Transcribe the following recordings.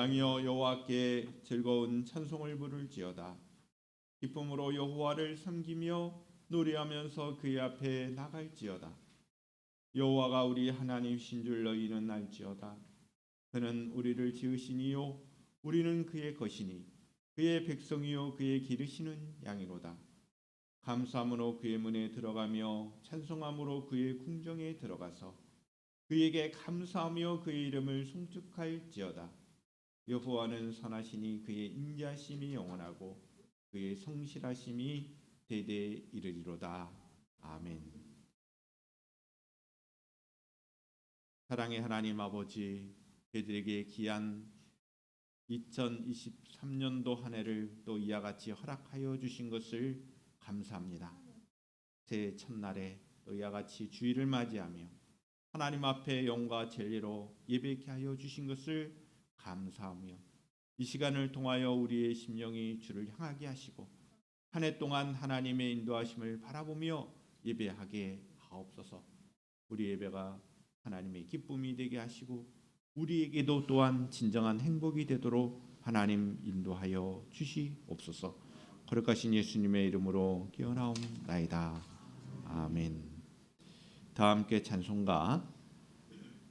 땅이여 여호와께 즐거운 찬송을 부를지어다. 기쁨으로 여호와를 섬기며 노래하면서 그의 앞에 나갈지어다. 여호와가 우리 하나님이신 줄 너희는 알지어다. 그는 우리를 지으시니요 우리는 그의 것이니 그의 백성이요 그의 기르시는 양이로다. 감사함으로 그의 문에 들어가며 찬송함으로 그의 궁정에 들어가서 그에게 감사하며 그의 이름을 송축할지어다. 여호와는 선하시니 그의 인자심이 영원하고 그의 성실하심이 대대에 이르리로다. 아멘. 사랑의 하나님 아버지, 저희들에게 귀한 2023년도 한 해를 또 이와 같이 허락하여 주신 것을 감사합니다. 새해 첫날에 또 이와 같이 주일을 맞이하며 하나님 앞에 영과 진리로 예배케 하여 주신 것을 감사하며 이 시간을 통하여 우리의 심령이 주를 향하게 하시고 한 해 동안 하나님의 인도하심을 바라보며 예배하게 하옵소서. 우리 예배가 하나님의 기쁨이 되게 하시고 우리에게도 또한 진정한 행복이 되도록 하나님 인도하여 주시옵소서. 거룩하신 예수님의 이름으로 기원하옵나이다. 아멘. 다 함께 찬송가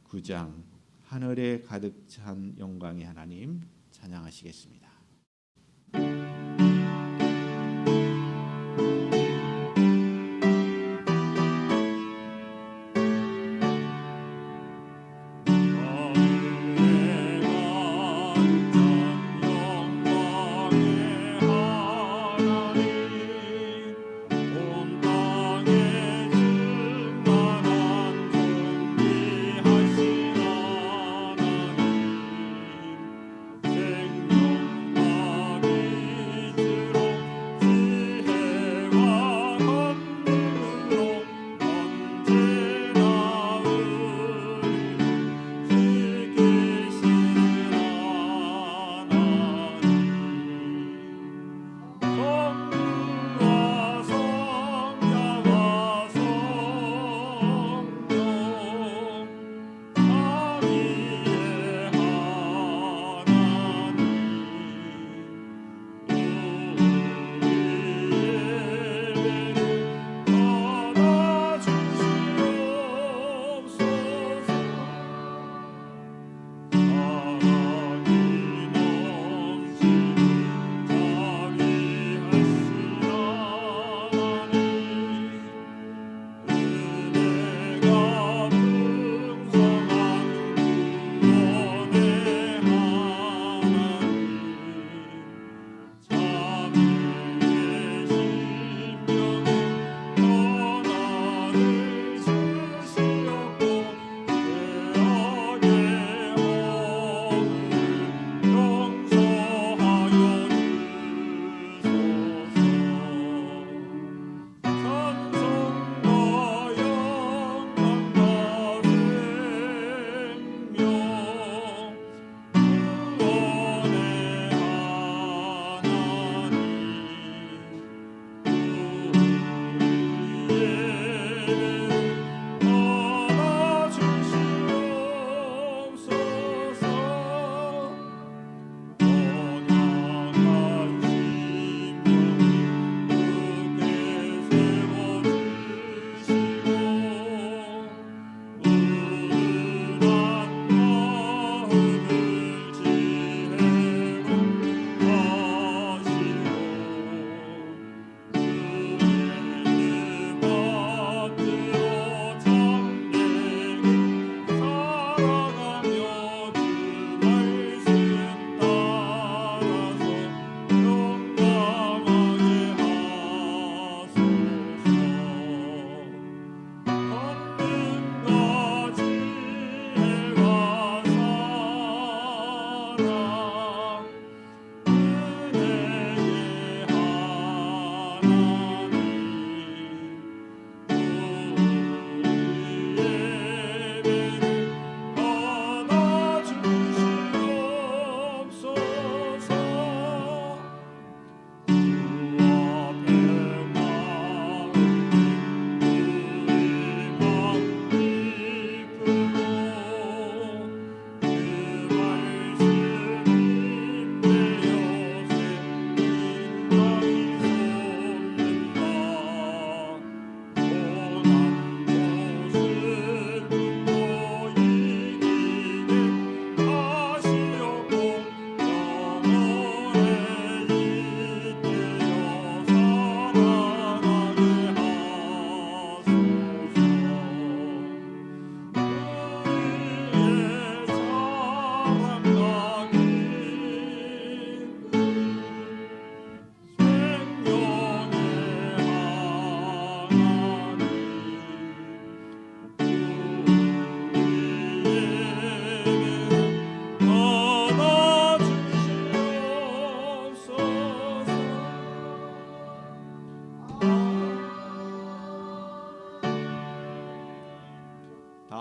9장 하늘에 가득 찬 영광의 하나님 찬양하시겠습니다. 생명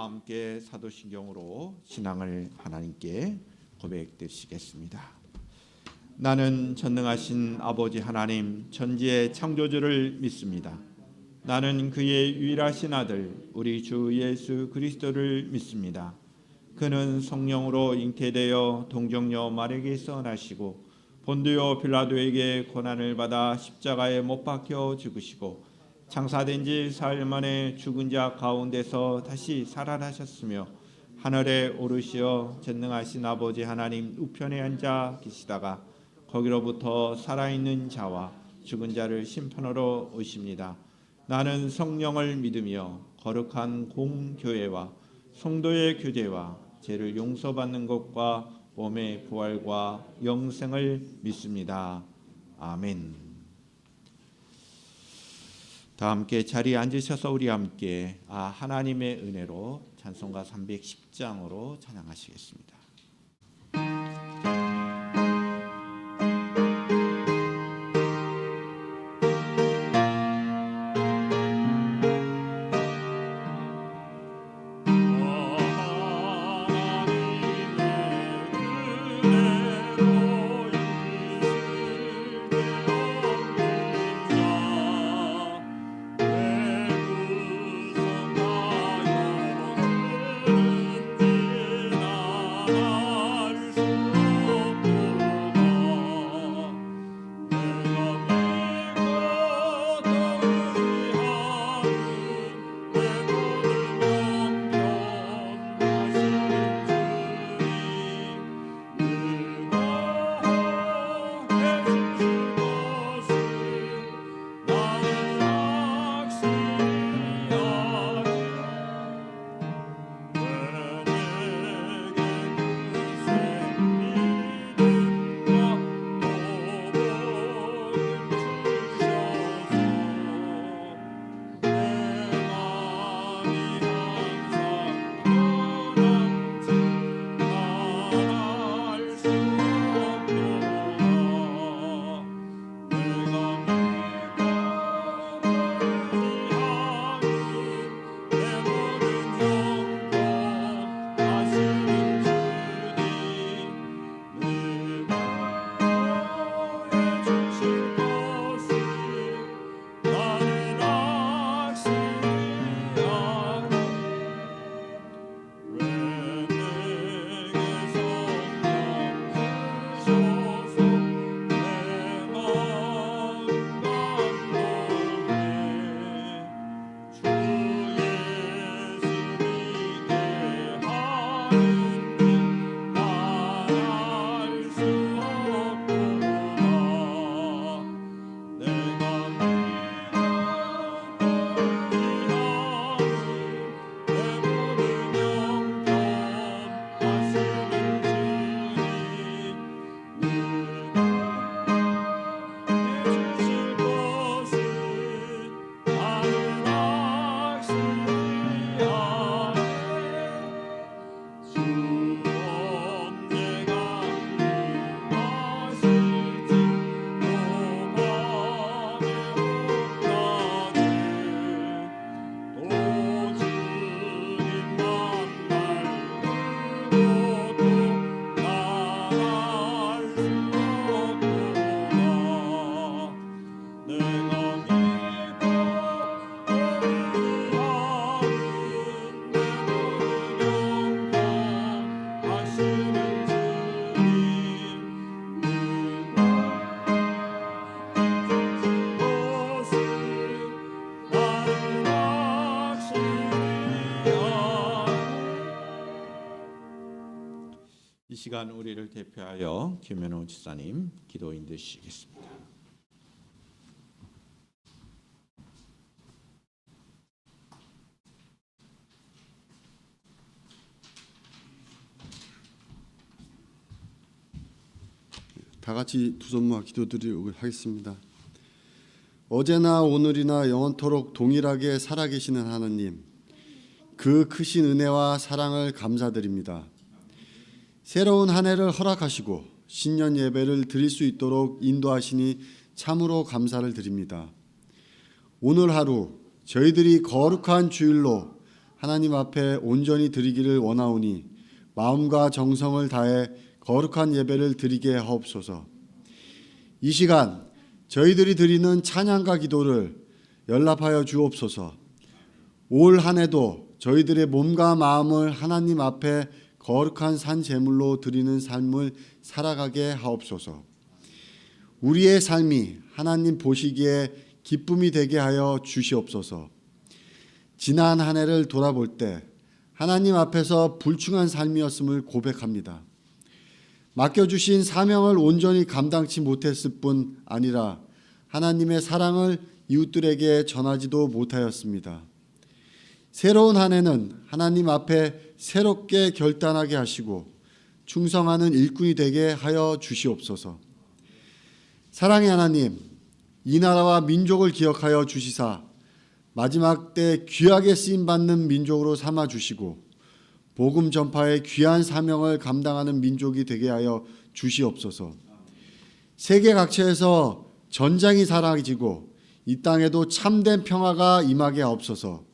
다 함께 사도신경으로 신앙을 하나님께 고백드리시겠습니다. 나는 전능하신 아버지 하나님 천지의 창조주를 믿습니다. 나는 그의 유일하신 아들 우리 주 예수 그리스도를 믿습니다. 그는 성령으로 잉태되어 동정녀 마리아에게서 나시고 본디오 빌라도에게 고난을 받아 십자가에 못 박혀 죽으시고 장사된 지 사흘 만에 죽은 자 가운데서 다시 살아나셨으며 하늘에 오르시어 전능하신 아버지 하나님 우편에 앉아 계시다가 거기로부터 살아있는 자와 죽은 자를 심판하러 오십니다. 나는 성령을 믿으며 거룩한 공교회와 성도의 교제와 죄를 용서받는 것과 몸의 부활과 영생을 믿습니다. 아멘. 다 함께 자리에 앉으셔서 우리 함께 하나님의 은혜로 찬송가 310장으로 찬양하시겠습니다. 이 시간 우리를 대표하여 김현우 지사님 기도 인도하시겠습니다. 다 같이 두 손 모아 기도드리도록 하겠습니다. 어제나 오늘이나 영원토록 동일하게 살아계시는 하나님, 그 크신 은혜와 사랑을 감사드립니다. 새로운 한 해를 허락하시고 신년 예배를 드릴 수 있도록 인도하시니 참으로 감사를 드립니다. 오늘 하루 저희들이 거룩한 주일로 하나님 앞에 온전히 드리기를 원하오니 마음과 정성을 다해 거룩한 예배를 드리게 하옵소서. 이 시간 저희들이 드리는 찬양과 기도를 연락하여 주옵소서. 올 한 해도 저희들의 몸과 마음을 하나님 앞에 거룩한 산 제물로 드리는 삶을 살아가게 하옵소서. 우리의 삶이 하나님 보시기에 기쁨이 되게 하여 주시옵소서. 지난 한 해를 돌아볼 때 하나님 앞에서 불충한 삶이었음을 고백합니다. 맡겨주신 사명을 온전히 감당치 못했을 뿐 아니라 하나님의 사랑을 이웃들에게 전하지도 못하였습니다. 새로운 한 해는 하나님 앞에 새롭게 결단하게 하시고 충성하는 일꾼이 되게 하여 주시옵소서. 사랑의 하나님, 이 나라와 민족을 기억하여 주시사 마지막 때 귀하게 쓰임받는 민족으로 삼아주시고 복음 전파의 귀한 사명을 감당하는 민족이 되게 하여 주시옵소서. 세계 각처에서 전장이 사라지고 이 땅에도 참된 평화가 임하게 하옵소서.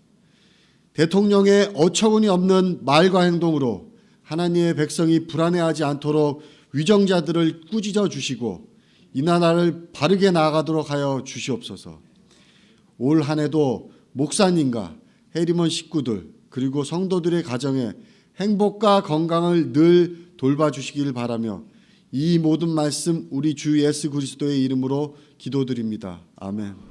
대통령의 어처구니 없는 말과 행동으로 하나님의 백성이 불안해하지 않도록 위정자들을 꾸짖어 주시고 이 나라를 바르게 나아가도록 하여 주시옵소서. 올 한 해도 목사님과 해리먼 식구들 그리고 성도들의 가정에 행복과 건강을 늘 돌봐주시길 바라며 이 모든 말씀 우리 주 예수 그리스도의 이름으로 기도드립니다. 아멘.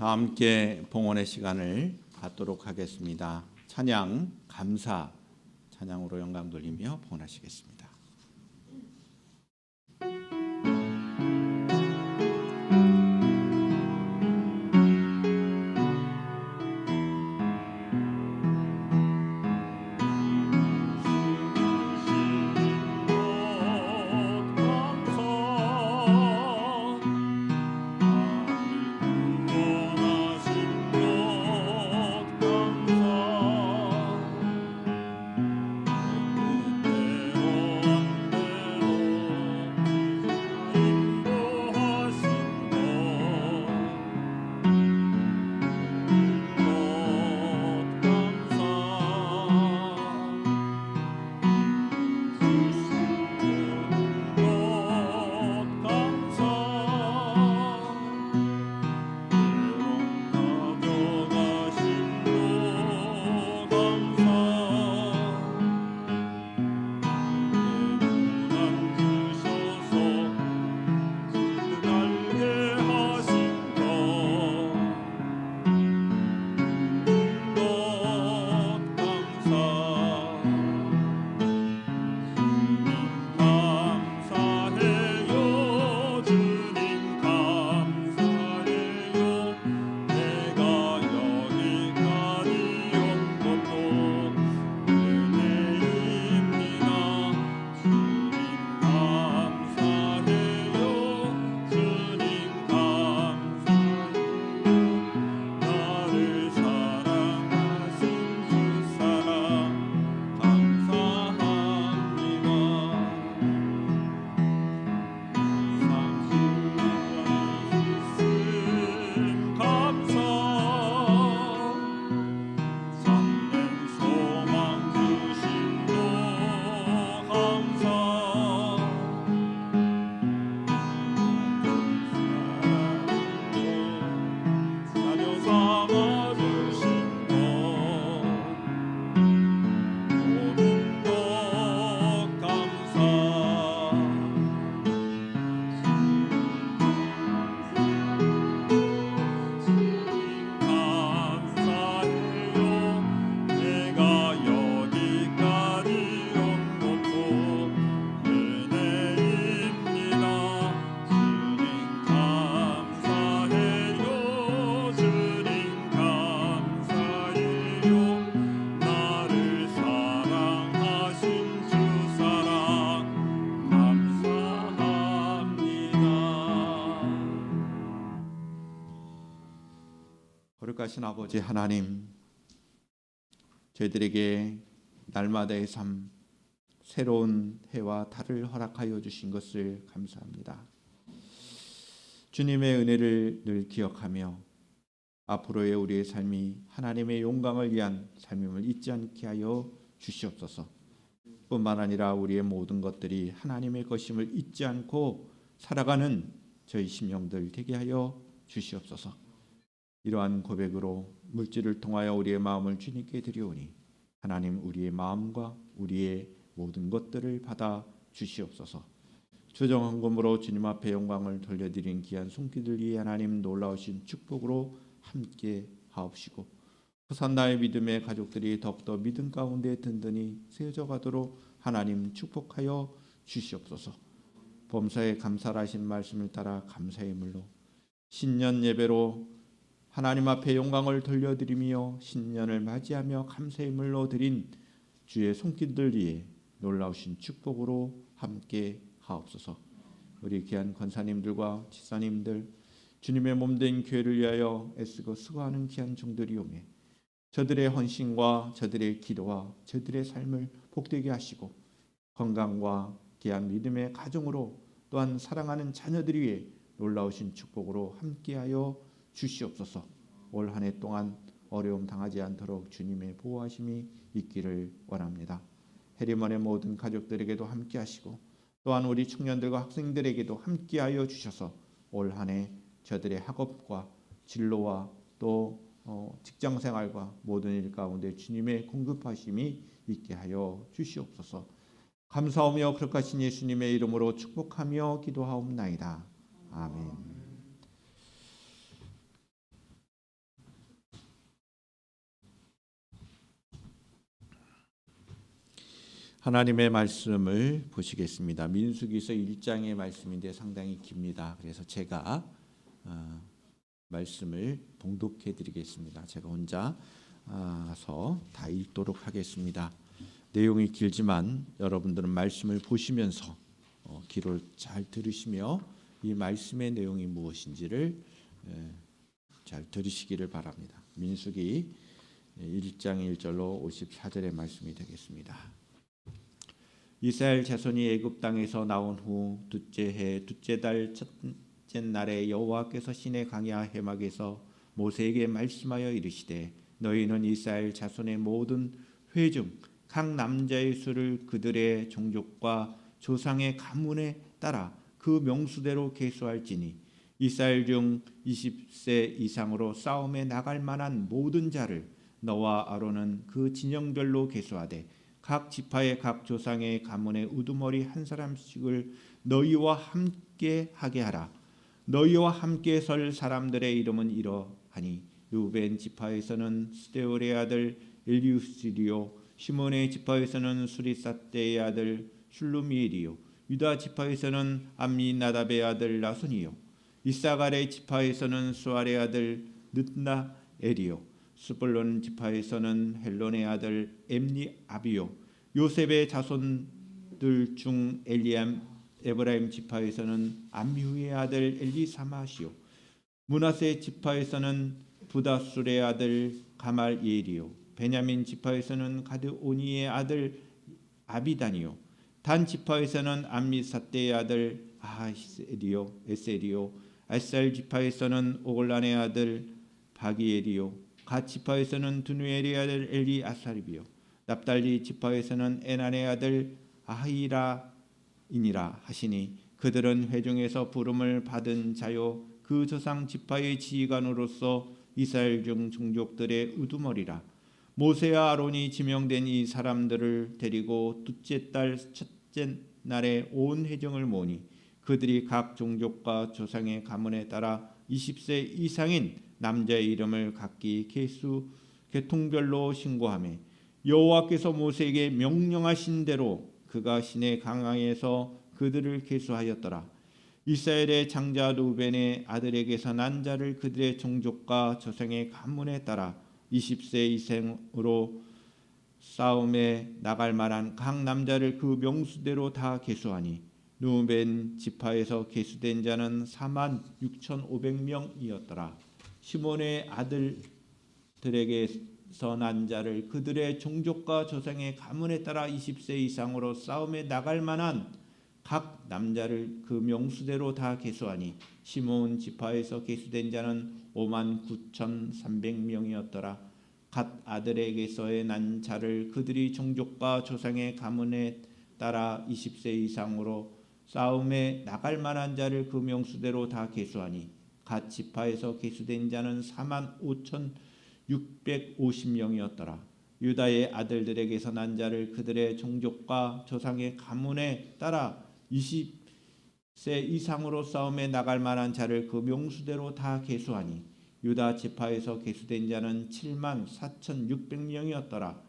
다 함께 봉헌의 시간을 갖도록 하겠습니다. 찬양 감사 찬양으로 영광 돌리며 봉헌하시겠습니다. 내 뜻대로 거룩하신 아버지 하나님, 저희들에게 날마다의 삶, 새로운 해와 달을 허락하여 주신 것을 감사합니다. 주님의 은혜를 늘 기억하며 앞으로의 우리의 삶이 하나님의 영광을 위한 삶임을 잊지 않게 하여 주시옵소서. 뿐만 아니라 우리의 모든 것들이 하나님의 것임을 잊지 않고 살아가는 저희 심령들 되게 하여 주시옵소서. 이러한 고백으로 물질을 통하여 우리의 마음을 주님께 드리오니 하나님 우리의 마음과 우리의 모든 것들을 받아 주시옵소서. 조정헌금으로 주님 앞에 영광을 돌려드린 귀한 손길들 위해 하나님 놀라우신 축복으로 함께 하옵시고 호산나의 믿음의 가족들이 더욱더 믿음 가운데 든든히 세워져 가도록 하나님 축복하여 주시옵소서. 범사에 감사하신 말씀을 따라 감사의 물로 신년 예배로 하나님 앞에 영광을 돌려드리며 신년을 맞이하며 감사의 물로 드린 주의 손길들 위해 놀라우신 축복으로 함께 하옵소서. 우리 귀한 권사님들과 지사님들, 주님의 몸된 교회를 위하여 애쓰고 수고하는 귀한 종들이 오매 저들의 헌신과 저들의 기도와 저들의 삶을 복되게 하시고 건강과 귀한 믿음의 가정으로 또한 사랑하는 자녀들 위해 놀라우신 축복으로 함께하여 주시옵소서. 올 한 해 동안 어려움 당하지 않도록 주님의 보호하심이 있기를 원합니다. 해리먼의 모든 가족들에게도 함께하시고 또한 우리 청년들과 학생들에게도 함께하여 주셔서 올 한 해 저들의 학업과 진로와 또 직장생활과 모든 일 가운데 주님의 공급하심이 있게 하여 주시옵소서. 감사하며 거룩하신 예수님의 이름으로 축복하며 기도하옵나이다. 아멘. 하나님의 말씀을 보시겠습니다. 민수기서 1장의 말씀인데 상당히 깁니다. 그래서 제가 말씀을 봉독해 드리겠습니다. 제가 혼자서 다 읽도록 하겠습니다. 내용이 길지만 여러분들은 말씀을 보시면서 귀로 잘 들으시며 이 말씀의 내용이 무엇인지를 잘 들으시기를 바랍니다. 민수기 1장 1절로 54절의 말씀이 되겠습니다. 이스라엘 자손이 애굽 땅에서 나온 후 둘째 해 둘째 달 첫째 날에 여호와께서 시내 강야 해막에서 모세에게 말씀하여 이르시되 너희는 이스라엘 자손의 모든 회 중 각 남자의 수를 그들의 종족과 조상의 가문에 따라 그 명수대로 계수할지니 이스라엘 중 20세 이상으로 싸움에 나갈 만한 모든 자를 너와 아론은 그 진영별로 계수하되 각 지파의 각 조상의 가문의 우두머리 한 사람씩을 너희와 함께 하게 하라. 너희와 함께 설 사람들의 이름은 이러하니 루벤 지파에서는 스데올의 아들 엘리우스리요 시몬의 지파에서는 수리사떼의 아들 슐루미엘이요 유다 지파에서는 암미나답의 아들 나손이요 이사갈의 지파에서는 수알의 아들 느나엘이요 스불론 지파에서는 헬론의 아들 엠니아비요 요셉의 자손들 중 엘리암 에브라임 지파에서는 암미후의 아들 엘리사마시요 므낫세 지파에서는 부다술의 아들 가말예엘이요 베냐민 지파에서는 가드오니의 아들 아비단이요 단 지파에서는 암미사떼의 아들 에셀이요 아살 지파에서는 오골란의 아들 바기엘이요 갓 지파에서는 두누엘의 아들 엘리아사립이요 납달리 지파에서는 에난의 아들 아히라이니라 하시니 그들은 회중에서 부름을 받은 자요 그 조상 지파의 지휘관으로서 이스라엘 중 종족들의 우두머리라. 모세와 아론이 지명된 이 사람들을 데리고 둘째 달 첫째 날에 온 회중을 모으니 그들이 각 종족과 조상의 가문에 따라 20세 이상인 남자의 이름을 각기 계통별로 신고하며 여호와께서 모세에게 명령하신 대로 그가 시내 강야에서 그들을 계수하였더라. 이스라엘의 장자 루벤의 아들에게서 난 자를 그들의 종족과 조상의 가문에 따라 20세 이상으로 싸움에 나갈 만한 각 남자를 그 명수대로 다 계수하니 루벤 지파에서 계수된 자는 46,500명이었더라. 시몬의 아들 아들들에게서 난 자를 그들의 종족과 조상의 가문에 따라 20세 이상으로 싸움에 나갈 만한 각 남자를 그 명수대로 다 계수하니 시므온 지파에서 계수된 자는 59,300명이었더라. 갓 아들에게서의 난 자를 그들이 종족과 조상의 가문에 따라 20세 이상으로 싸움에 나갈 만한 자를 그 명수대로 다 계수하니 갓 지파에서 계수된 자는 45,650명이었더라. 유다의 아들들에게서 난 자를 그들의 종족과 조상의 가문에 따라 20세 이상으로 싸움에 나갈 만한 자를 그 명수대로 다 계수하니 유다 지파에서 계수된 자는 74,600명이었더라.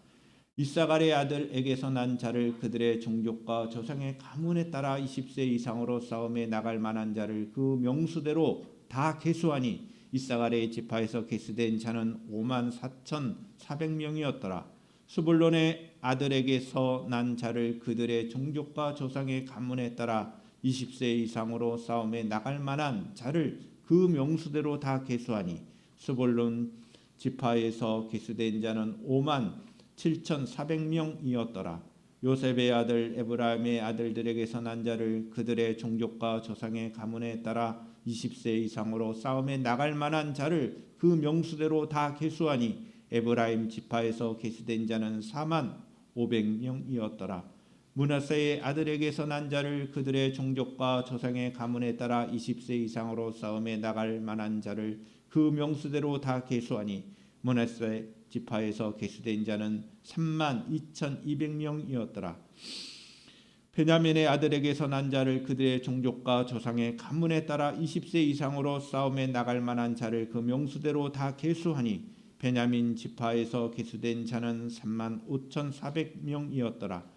이사갈의 아들에게서 난 자를 그들의 종족과 조상의 가문에 따라 20세 이상으로 싸움에 나갈 만한 자를 그 명수대로 다 계수하니 이사갈의 지파에서 계수된 자는 54,400명이었더라. 스불론의 아들에게서 난 자를 그들의 종족과 조상의 가문에 따라 20세 이상으로 싸움에 나갈 만한 자를 그 명수대로 다 계수하니 스불론 지파에서 계수된 자는 57,400명이었더라. 요셉의 아들 에브라임의 아들들에게서 난 자를 그들의 종족과 조상의 가문에 따라 20세 이상으로 싸움에 나갈 만한 자를 그 명수대로 다 계수하니 에브라임 지파에서 계수된 자는 45,000명이었더라. 므낫세의 아들에게서 난 자를 그들의 종족과 조상의 가문에 따라 20세 이상으로 싸움에 나갈 만한 자를 그 명수대로 다 계수하니 므낫세 지파에서 계수된 자는 32,200명이었더라. 베냐민의 아들에게서 난 자를 그들의 종족과 조상의 가문에 따라 20세 이상으로 싸움에 나갈 만한 자를 그 명수대로 다 계수하니 베냐민 지파에서 계수된 자는 35,400명이었더라.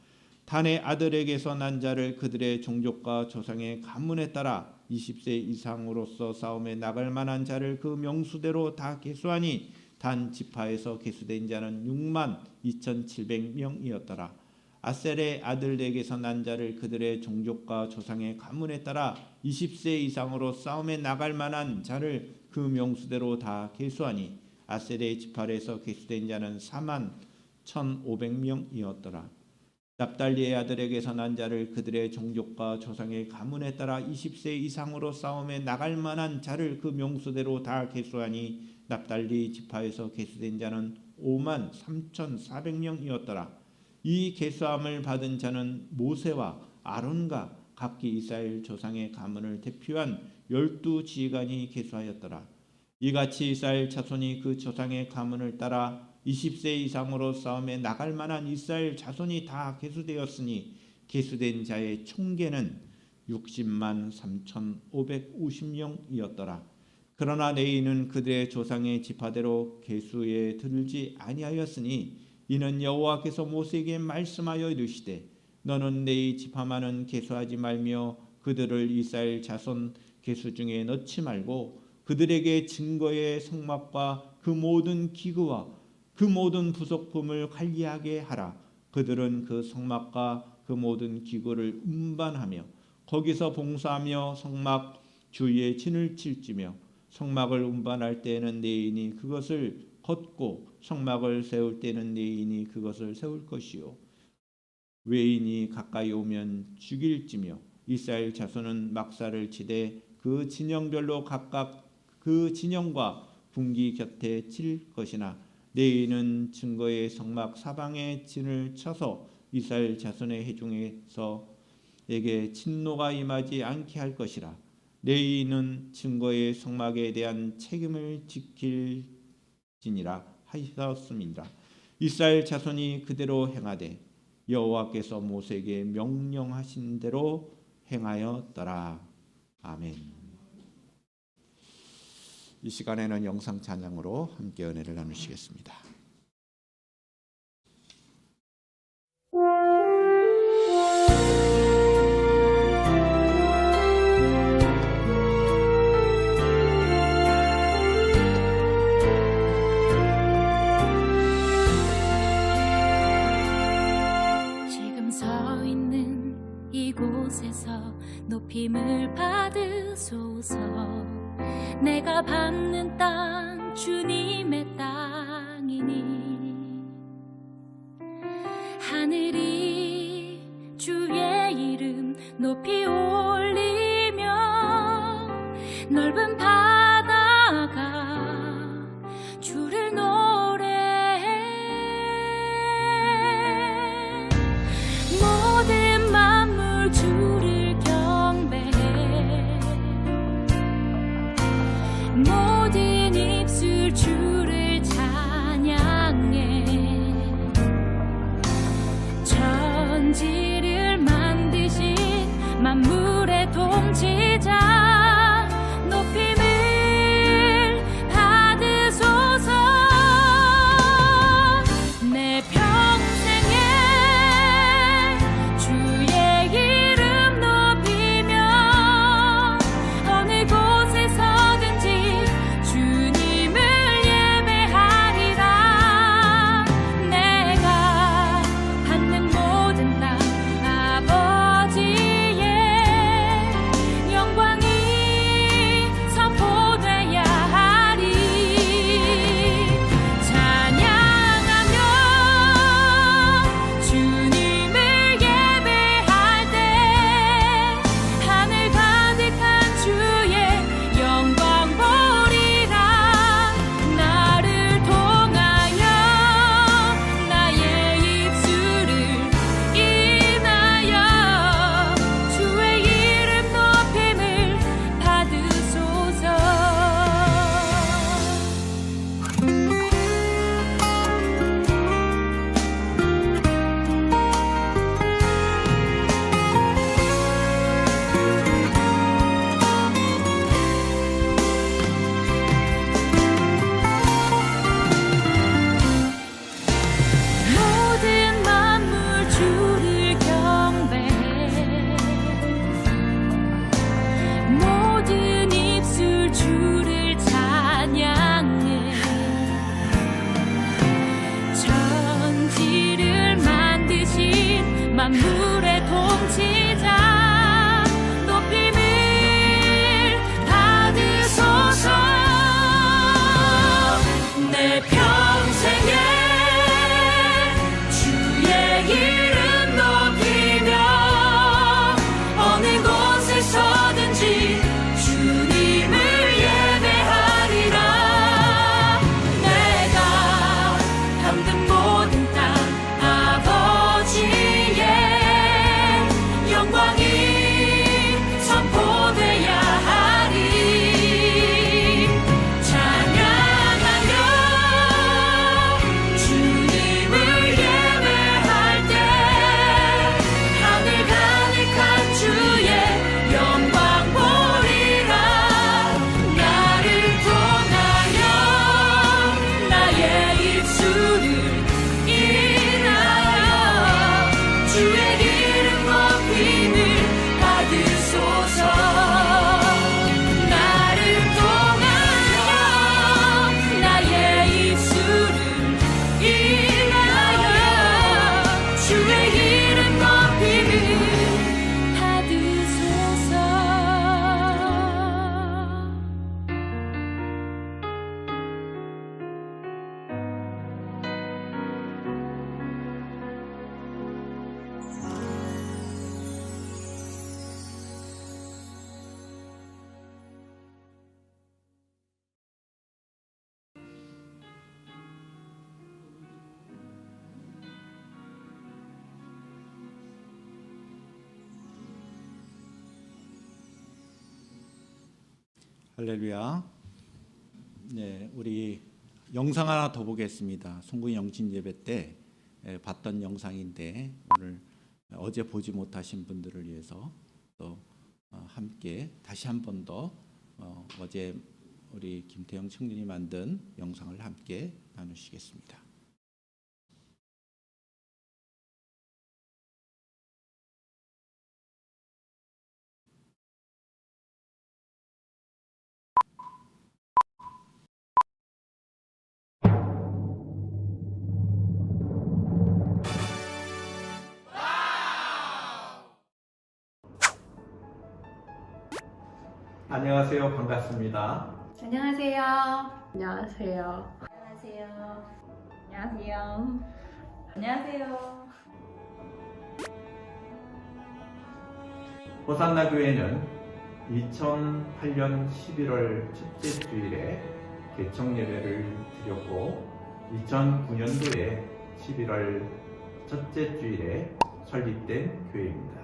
단의 아들에게서 난 자를 그들의 종족과 조상의 가문에 따라 20세 이상으로서 싸움에 나갈 만한 자를 그 명수대로 다 계수하니 단 지파에서 계수된 자는 62,700명이었더라. 아셀의 아들에게서 난 자를 그들의 종족과 조상의 가문에 따라 20세 이상으로 싸움에 나갈 만한 자를 그 명수대로 다 계수하니 아셀의 지파에서 계수된 자는 41,500명이었더라. 납달리의 아들에게서 난 자를 그들의 종족과 조상의 가문에 따라 20세 이상으로 싸움에 나갈 만한 자를 그 명수대로 다 계수하니 납달리 지파에서 계수된 자는 53,400명이었더라. 이 계수함을 받은 자는 모세와 아론과 각기 이스라엘 조상의 가문을 대표한 12지휘관이 계수하였더라. 이같이 이스라엘 자손이 그 조상의 가문을 따라 20세 이상으로 싸움에 나갈 만한 이스라엘 자손이 다 계수되었으니 계수된 자의 총계는 603,550명이었더라. 그러나 레위는 그들의 조상의 지파대로 계수에 들지 아니하였으니 이는 여호와께서 모세에게 말씀하여 이르시되 너는 레위 지파만은 계수하지 말며 그들을 이스라엘 자손 계수 중에 넣지 말고 그들에게 증거의 성막과 그 모든 기구와 그 모든 부속품을 관리하게 하라. 그들은 그 성막과 그 모든 기구를 운반하며 거기서 봉사하며 성막 주위에 진을 칠지며 성막을 운반할 때에는 레위인이 그것을 걷고 성막을 세울 때는 레위인이 그것을 세울 것이요 외인이 가까이 오면 죽일지며 이스라엘 자손은 막사를 치되 그 진영별로 각각 그 진영과 분기 곁에 칠 것이나 레위인은 증거의 성막 사방에 진을 쳐서 이스라엘 자손의 회중에서에게 진노가 임하지 않게 할 것이라. 레위인은 증거의 성막에 대한 책임을 지킬지니라 하셨습니다. 이스라엘 자손이 그대로 행하되 여호와께서 모세에게 명령하신 대로 행하였더라. 아멘. 이 시간에는 영상 찬양으로 함께 은혜를 나누시겠습니다. 지금 서 있는 이곳에서 높임을 받으소서. 내가 밟는 땅 주님의 땅 영광이니 하늘이 주의 이름 높이 올리며 넓은 바다가 주를 노래해 모든 만물 주를 경배해 모든 입술 주를 찬양해 천지를 만드신 만물의 통치자 높임을 받으소서 내 평생에 주의 이름 높이며 어느 곳에 서든지 주님을 예배하리라 내가 받는 모든 땅 아버지의 영광이 선포돼야 하리 찬양하며 주님을 예배할 때 하늘 가득한 주의 영광 보리라 나를 통하여 나의 입술을 인하여 주의 이름 높임을 받으소서 모든 만물 주를 경배해 모든 입술 주를 찬양해 천지를 만드신 만물의 통치자 높임을 받으소서 내 평생에 주의 이름 높이며 어느 곳에 서든지 주님을 예배하리라 내가 담든 모든 땅 아버지의 영광이 선포돼야 하리 찬양하며 주님을 예배할 때 하늘 가득한 주의 영광 보리라 나를 통하여 나의 입술을 인하여 주의 이름 높임을 받으소서 나를 통하여 나의 입술을 인하여 주의 이름 높임을 받으소서 할렐루야. 네, 우리 영상 하나 더 보겠습니다. 송구 영신 예배 때 봤던 영상인데 오늘 어제 보지 못하신 분들을 위해서 또 함께 다시 한 번 더 어제 우리 김태영 청년이 만든 영상을 함께 나누시겠습니다. 안녕하세요. 반갑습니다. 안녕하세요. 안녕하세요. 안녕하세요. 안녕하세요. 안녕하세요. 호산나 교회는 2008년 11월 첫째 주일에 개청 예배를 드렸고 2009년도에 11월 첫째 주일에 설립된 교회입니다.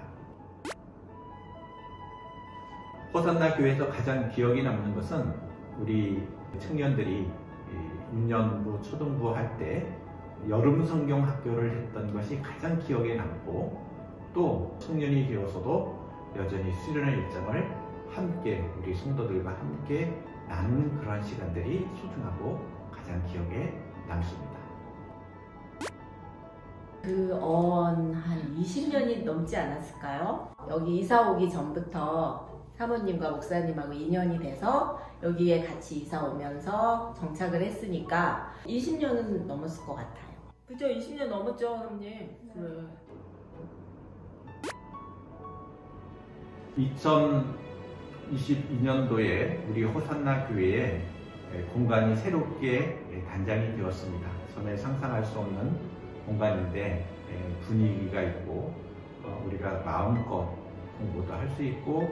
호산나 교회에서 가장 기억에 남는 것은 우리 청년들이 유년부, 초등부 할 때 여름 성경 학교를 했던 것이 가장 기억에 남고 또 청년이 되어서도 여전히 수련의 일정을 함께 우리 성도들과 함께 나누는 그런 시간들이 소중하고 가장 기억에 남습니다. 한 20년이 넘지 않았을까요? 여기 이사 오기 전부터 사모님과 목사님하고 인연이 돼서 여기에 같이 이사 오면서 정착을 했으니까 20년은 넘었을 것 같아요. 그죠? 20년 넘었죠, 형님? 그래. 2022년도에 우리 호산나 교회에 공간이 새롭게 단장이 되었습니다. 전에 상상할 수 없는 공간인데 분위기가 있고 우리가 마음껏 공부도 할 수 있고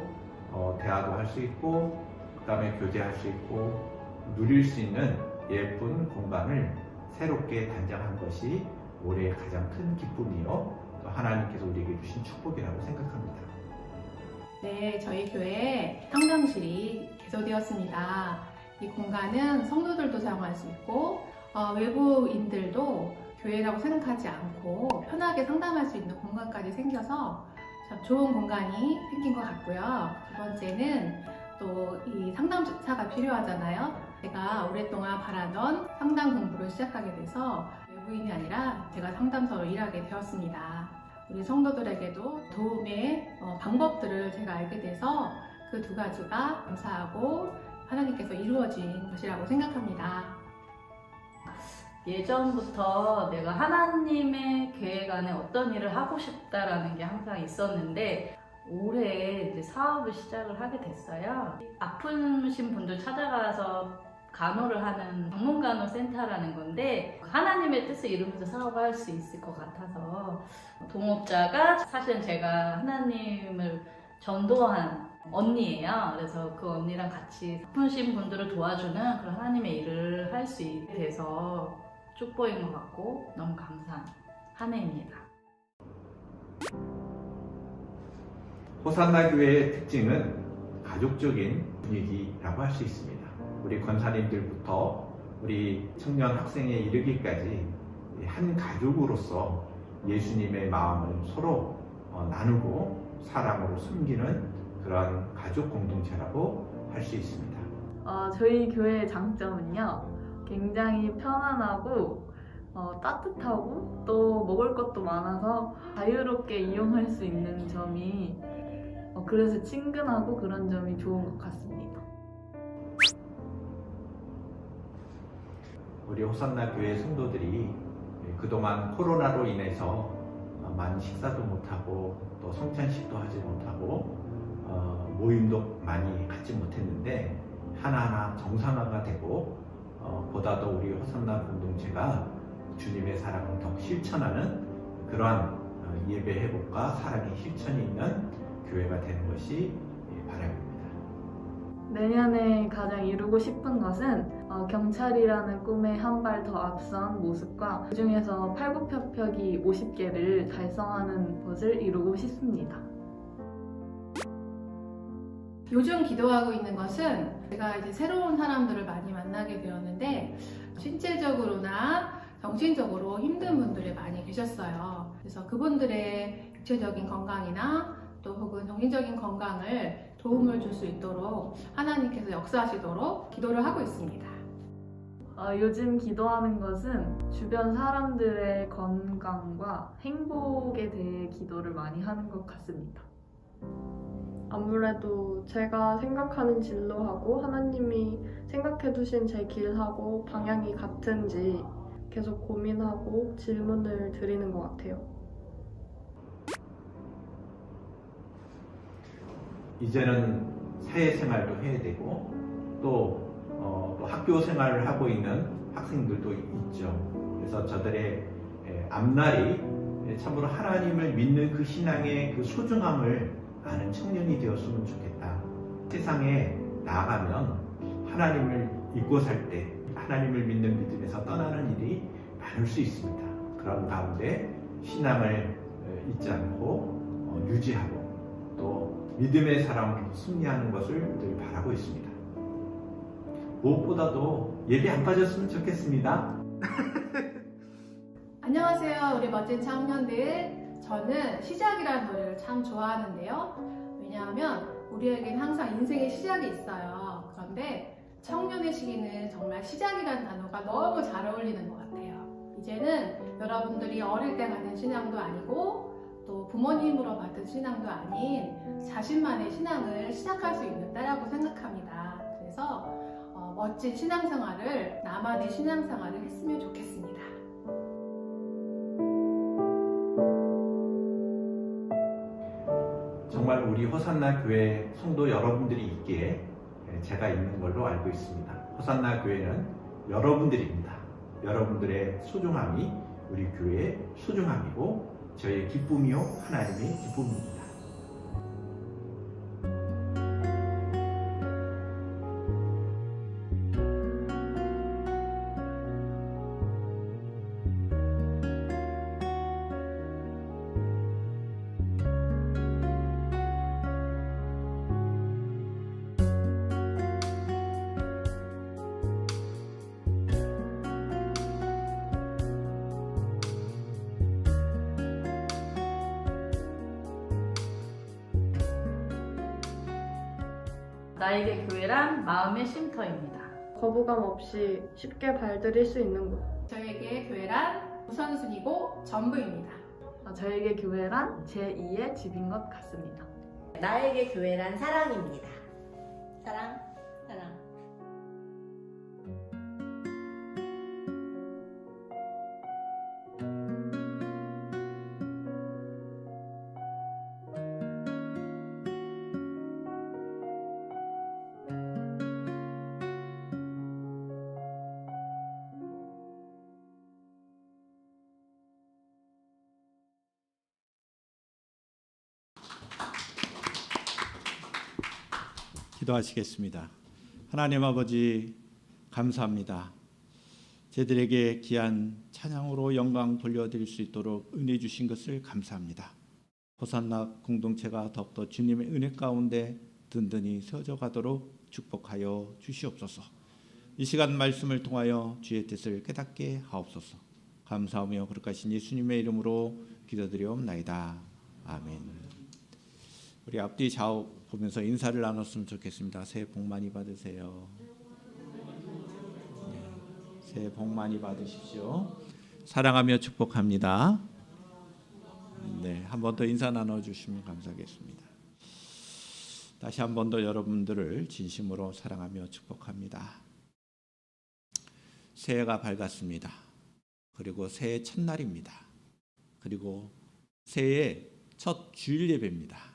대화도 할 수 있고 그 다음에 교제할 수 있고 누릴 수 있는 예쁜 공간을 새롭게 단장한 것이 올해의 가장 큰 기쁨이요 또 하나님께서 우리에게 주신 축복이라고 생각합니다. 네, 저희 교회에 상담실이 개소되었습니다. 이 공간은 성도들도 사용할 수 있고 외부인들도 교회라고 생각하지 않고 편하게 상담할 수 있는 공간까지 생겨서 참 좋은 공간이 생긴 것 같고요. 두 번째는 또 이 상담사가 필요하잖아요. 제가 오랫동안 바라던 상담 공부를 시작하게 돼서 외부인이 아니라 제가 상담사로 일하게 되었습니다. 우리 성도들에게도 도움의 방법들을 제가 알게 돼서 그 두 가지가 감사하고 하나님께서 이루어진 것이라고 생각합니다. 예전부터 내가 하나님의 계획 안에 어떤 일을 하고 싶다라는 게 항상 있었는데 올해 이제 사업을 시작을 하게 됐어요. 아프신 분들 찾아가서 간호를 하는 전문간호센터라는 건데 하나님의 뜻을 이루면서 사업을 할 수 있을 것 같아서 동업자가 사실은 제가 하나님을 전도한 언니예요. 그래서 그 언니랑 같이 아프신 분들을 도와주는 그런 하나님의 일을 할 수 있게 돼서 축복인 것 같고 너무 감사한 한 해입니다. 호산나 교회의 특징은 가족적인 분위기라고 할 수 있습니다. 우리 권사님들부터 우리 청년 학생에 이르기까지 한 가족으로서 예수님의 마음을 서로 나누고 사랑으로 섬기는 그런 가족 공동체라고 할 수 있습니다. 저희 교회의 장점은요, 굉장히 편안하고 따뜻하고 또 먹을 것도 많아서 자유롭게 이용할 수 있는 점이 그래서 친근하고 그런 점이 좋은 것 같습니다. 우리 호산나 교회 성도들이 그동안 코로나로 인해서 많이 식사도 못하고 또 성찬식도 하지 못하고 모임도 많이 갖지 못했는데 하나하나 정상화가 되고 보다도 우리 호산나 공동체가 주님의 사랑을 더 실천하는 그러한 예배 회복과 사랑의 실천이 있는 교회가 되는 것이 바람입니다. 내년에 가장 이루고 싶은 것은 경찰이라는 꿈에 한 발 더 앞선 모습과 그중에서 팔굽혀펴기 50개를 달성하는 것을 이루고 싶습니다. 요즘 기도하고 있는 것은 제가 이제 새로운 사람들을 많이 만나게 되었는데 신체적으로나 정신적으로 힘든 분들이 많이 계셨어요. 그래서 그분들의 육체적인 건강이나 또 혹은 정신적인 건강을 도움을 줄 수 있도록 하나님께서 역사하시도록 기도를 하고 있습니다. 요즘 기도하는 것은 주변 사람들의 건강과 행복에 대해 기도를 많이 하는 것 같습니다. 아무래도 제가 생각하는 진로하고 하나님이 생각해 두신 제 길하고 방향이 같은지 계속 고민하고 질문을 드리는 것 같아요. 이제는 사회생활도 해야 되고 또 학교 생활을 하고 있는 학생들도 있죠. 그래서 저들의 앞날이 참으로 하나님을 믿는 그 신앙의 그 소중함을 아는 청년이 되었으면 좋겠다. 세상에 나아가면 하나님을 잊고 살 때 하나님을 믿는 믿음에서 떠나는 일이 많을 수 있습니다. 그런 가운데 신앙을 잊지 않고 유지하고 또 믿음의 사람으로 승리하는 것을 늘 바라고 있습니다. 무엇보다도 예배 안 빠졌으면 좋겠습니다. 안녕하세요, 우리 멋진 청년들. 저는 시작이라는 노래를 참 좋아하는데요. 왜냐하면 우리에겐 항상 인생의 시작이 있어요. 그런데 청년의 시기는 정말 시작이라는 단어가 너무 잘 어울리는 것 같아요. 이제는 여러분들이 어릴 때 가진 신앙도 아니고 또 부모님으로 받은 신앙도 아닌 자신만의 신앙을 시작할 수 있는 때라고 생각합니다. 그래서 멋진 신앙생활을, 나만의 신앙생활을 했으면 좋겠습니다. 정말 우리 호산나 교회 성도 여러분들이 있기에 제가 있는 걸로 알고 있습니다. 호산나 교회는 여러분들입니다. 여러분들의 소중함이 우리 교회의 소중함이고 저의 기쁨이요 하나님의 기쁨입니다. 나에게 교회란 마음의 쉼터입니다. 거부감 없이 쉽게 발들일 수 있는 곳. 저에게 교회란 우선순위고 전부입니다. 저에게 교회란 제2의 집인 것 같습니다. 나에게 교회란 사랑입니다. 사랑, 사랑. 기도하시겠습니다. 하나님 아버지 감사합니다. 저희들에게 귀한 찬양으로 영광 돌려드릴 수 있도록 은혜 주신 것을 감사합니다. 호산나 공동체가 더욱더 주님의 은혜 가운데 든든히 세워져 가도록 축복하여 주시옵소서. 이 시간 말씀을 통하여 주의 뜻을 깨닫게 하옵소서. 감사하며 거룩 하신 예수님의 이름으로 기도드리옵나이다. 아멘. 우리 앞뒤 좌우 보면서 인사를 나눴으면 좋겠습니다. 새해 복 많이 받으세요. 네, 새해 복 많이 받으십시오. 사랑하며 축복합니다. 네, 한 번 더 인사 나눠주시면 감사하겠습니다. 다시 한 번 더 여러분들을 진심으로 사랑하며 축복합니다. 새해가 밝았습니다. 그리고 새해 첫날입니다. 그리고 새해의 첫 주일 예배입니다.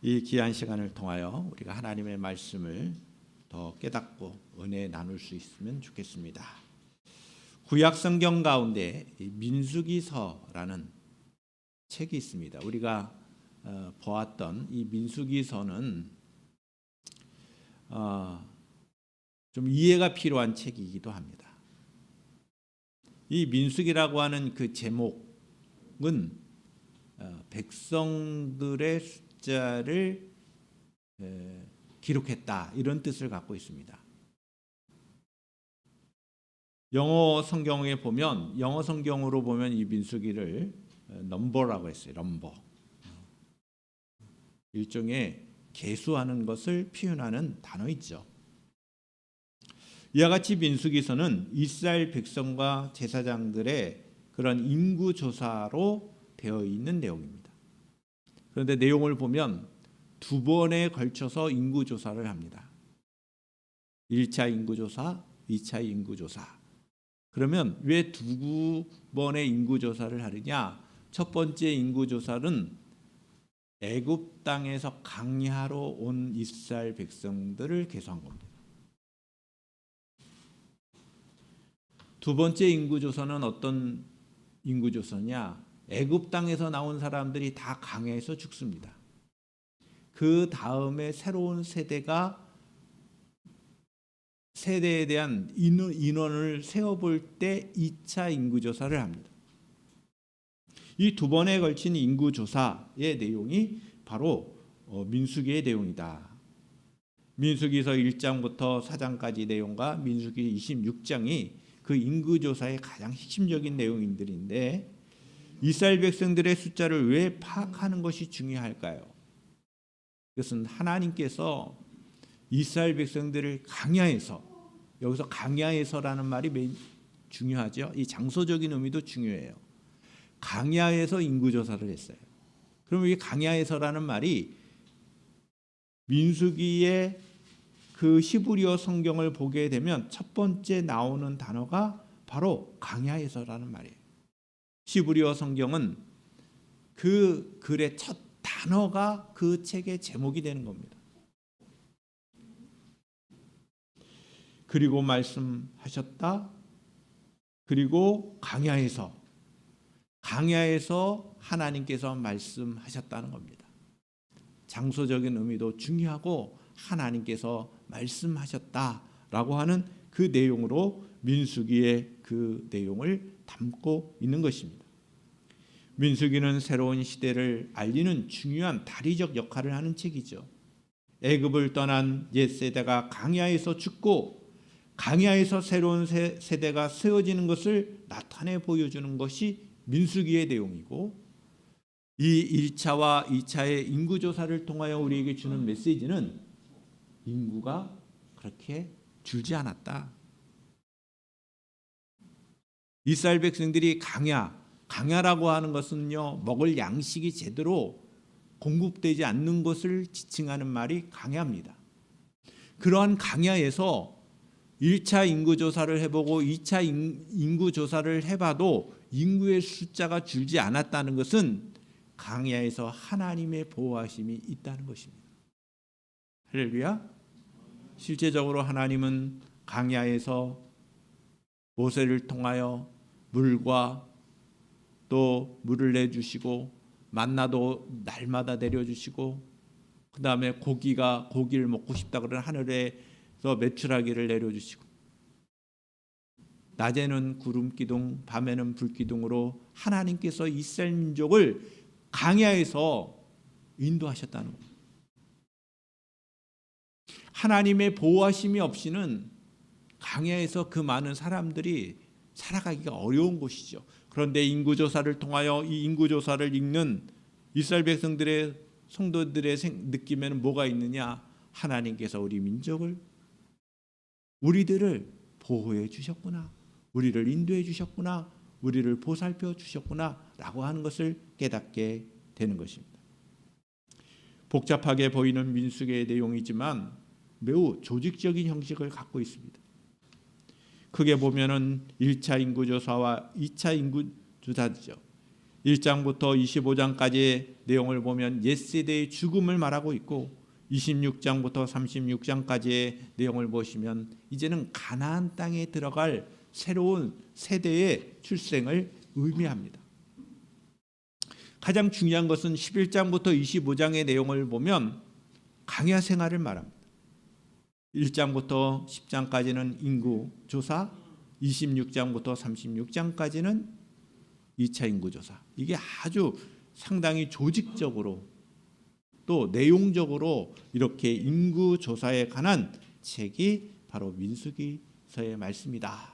이 귀한 시간을 통하여 우리가 하나님의 말씀을 더 깨닫고 은혜 나눌 수 있으면 좋겠습니다. 구약 성경 가운데 민수기서라는 책이 있습니다. 우리가 보았던 이 민수기서는 좀 이해가 필요한 책이기도 합니다. 이 민수기라고 하는 그 제목은 백성들의 숫자를 기록했다 이런 뜻을 갖고 있습니다. 영어 성경에 보면 영어 성경으로 보면 이 민수기를 넘버라고 했어요. 넘버. 일종의 계수하는 것을 표현하는 단어이죠. 이와 같이 민수기서는 이스라엘 백성과 제사장들의 그런 인구 조사로 되어 있는 내용입니다. 그런데 내용을 보면 두 번에 걸쳐서 인구 조사를 합니다. 1차 인구 조사, 2차 인구 조사. 그러면 왜 두 번의 인구 조사를 하느냐? 첫 번째 인구 조사는 애굽 땅에서 강야로 온 이스라엘 백성들을 계수한 겁니다. 두 번째 인구조선은 어떤 인구조선이냐? 애굽 땅에서 나온 사람들이 다 강해서 죽습니다. 그 다음에 새로운 세대에 대한 인원을 세어볼 때 2차 인구조사를 합니다. 이 두 번에 걸친 인구조사의 내용이 바로 민수기의 내용이다. 민수기서 1장부터 4장까지 내용과 민수기 26장이 그 인구조사의 가장 핵심적인 내용들인데 이스라엘 백성들의 숫자를 왜 파악하는 것이 중요할까요? 그것은 하나님께서 이스라엘 백성들을 강야에서, 여기서 강야에서라는 말이 매우 중요하죠. 이 장소적인 의미도 중요해요. 강야에서 인구조사를 했어요. 그럼 이 강야에서라는 말이 민수기의 그 히브리어 성경을 보게 되면 첫 번째 나오는 단어가 바로 강야에서라는 말이에요. 히브리어 성경은 그 글의 첫 단어가 그 책의 제목이 되는 겁니다. 그리고 말씀하셨다. 그리고 강야에서 하나님께서 말씀하셨다는 겁니다. 장소적인 의미도 중요하고 하나님께서 말씀하셨다라고 하는 그 내용으로 민수기의 그 내용을 담고 있는 것입니다. 민수기는 새로운 시대를 알리는 중요한 다리적 역할을 하는 책이죠. 애굽을 떠난 옛 세대가 강야에서 죽고 강야에서 새로운 세대가 세워지는 것을 나타내 보여주는 것이 민수기의 내용이고, 이 1차와 2차의 인구조사를 통하여 우리에게 주는 메시지는 인구가 그렇게 줄지 않았다. 이스라엘 백성들이 강야라고 하는 것은요, 먹을 양식이 제대로 공급되지 않는 것을 지칭하는 말이 강야입니다. 그러한 강야에서 1차 인구조사를 해보고 2차 인구조사를 해봐도 인구의 숫자가 줄지 않았다는 것은 강야에서 하나님의 보호하심이 있다는 것입니다. 할렐루야. 실제적으로 하나님은 강야에서 모세를 통하여 물과 또 물을 내주시고 만나도 날마다 내려주시고, 그 다음에 고기를 먹고 싶다 그러는 하늘에서 메추라기를 내려주시고, 낮에는 구름기둥 밤에는 불기둥으로 하나님께서 이스라엘 민족을 강야에서 인도하셨다는 겁니다. 하나님의 보호하심이 없이는 강야에서 그 많은 사람들이 살아가기가 어려운 곳이죠. 그런데 인구조사를 통하여 이 인구조사를 읽는 이스라엘 백성들의 성도들의 느낌에는 뭐가 있느냐? 하나님께서 우리 민족을, 우리들을 보호해 주셨구나, 우리를 인도해 주셨구나, 우리를 보살펴 주셨구나 라고 하는 것을 깨닫게 되는 것입니다. 복잡하게 보이는 민수기의 내용이지만 매우 조직적인 형식을 갖고 있습니다. 크게 보면은 1차 인구조사와 2차 인구조사죠. 1장부터 25장까지의 내용을 보면 옛세대의 죽음을 말하고 있고, 26장부터 36장까지의 내용을 보시면 이제는 가나안 땅에 들어갈 새로운 세대의 출생을 의미합니다. 가장 중요한 것은 11장부터 25장의 내용을 보면 강야 생활을 말합니다. 1장부터 10장까지는 인구조사, 26장부터 36장까지는 2차 인구조사. 이게 아주 상당히 조직적으로 또 내용적으로 이렇게 인구조사에 관한 책이 바로 민수기서의 말씀이다.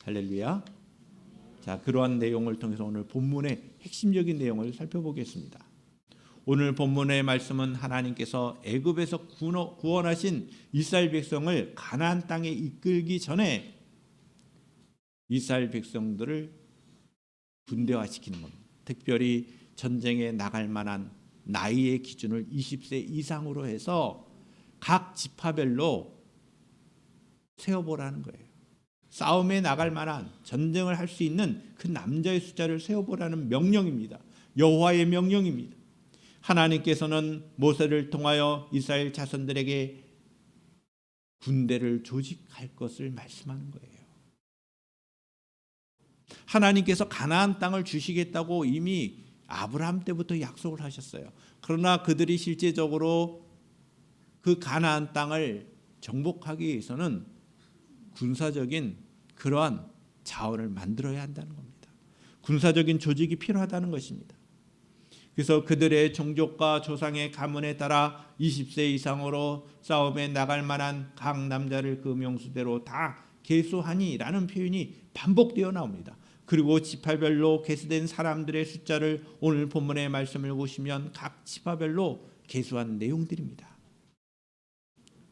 할렐루야. 자, 그러한 내용을 통해서 오늘 본문의 핵심적인 내용을 살펴보겠습니다. 오늘 본문의 말씀은 하나님께서 애굽에서 구원하신 이스라엘 백성을 가나안 땅에 이끌기 전에 이스라엘 백성들을 군대화시키는 겁니다. 특별히 전쟁에 나갈 만한 나이의 기준을 20세 이상으로 해서 각 지파별로 세어보라는 거예요. 싸움에 나갈 만한, 전쟁을 할 수 있는 그 남자의 숫자를 세어보라는 명령입니다. 여호와의 명령입니다. 하나님께서는 모세를 통하여 이스라엘 자손들에게 군대를 조직할 것을 말씀하는 거예요. 하나님께서 가나안 땅을 주시겠다고 이미 아브라함 때부터 약속을 하셨어요. 그러나 그들이 실제적으로 그 가나안 땅을 정복하기 위해서는 군사적인 그러한 자원을 만들어야 한다는 겁니다. 군사적인 조직이 필요하다는 것입니다. 그래서 그들의 종족과 조상의 가문에 따라 20세 이상으로 싸움에 나갈 만한 각 남자를 그 명수대로 다 계수하니라는 표현이 반복되어 나옵니다. 그리고 지파별로 계수된 사람들의 숫자를 오늘 본문의 말씀을 보시면 각 지파별로 계수한 내용들입니다.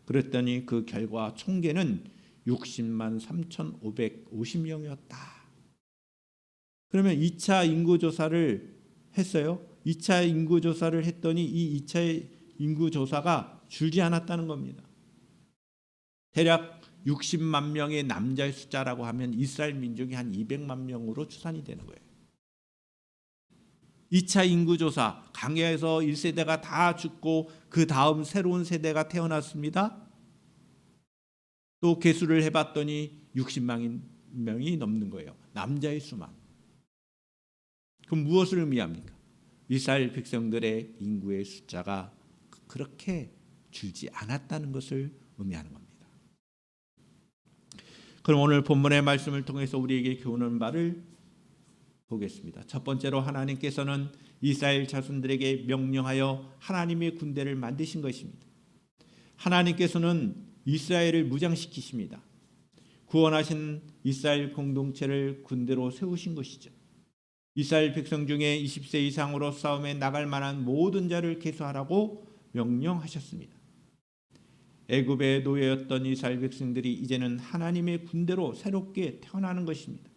그랬더니 그 결과 총계는 60만 3,550명이었다. 그러면 2차 인구조사를 했어요. 2차 인구조사를 했더니 이 2차 인구조사가 줄지 않았다는 겁니다. 대략 60만 명의 남자의 숫자라고 하면 이스라엘 민족이 한 200만 명으로 추산이 되는 거예요. 2차 인구조사, 광야에서 1세대가 다 죽고 그 다음 새로운 세대가 태어났습니다. 또 계수를 해봤더니 60만 명이 넘는 거예요. 남자의 수만. 그럼 무엇을 의미합니까? 이스라엘 백성들의 인구의 숫자가 그렇게 줄지 않았다는 것을 의미하는 겁니다. 그럼 오늘 본문의 말씀을 통해서 우리에게 교훈하는 바를 보겠습니다. 첫 번째로 하나님께서는 이스라엘 자손들에게 명령하여 하나님의 군대를 만드신 것입니다. 하나님께서는 이스라엘을 무장시키십니다. 구원하신 이스라엘 공동체를 군대로 세우신 것이죠. 이스라엘 백성 중에 20세 이상으로 싸움에 나갈 만한 모든 자를 계수하라고 명령하셨습니다. 애굽의 노예였던 이스라엘 백성들이 이제는 하나님의 군대로 새롭게 태어나는 것입니다.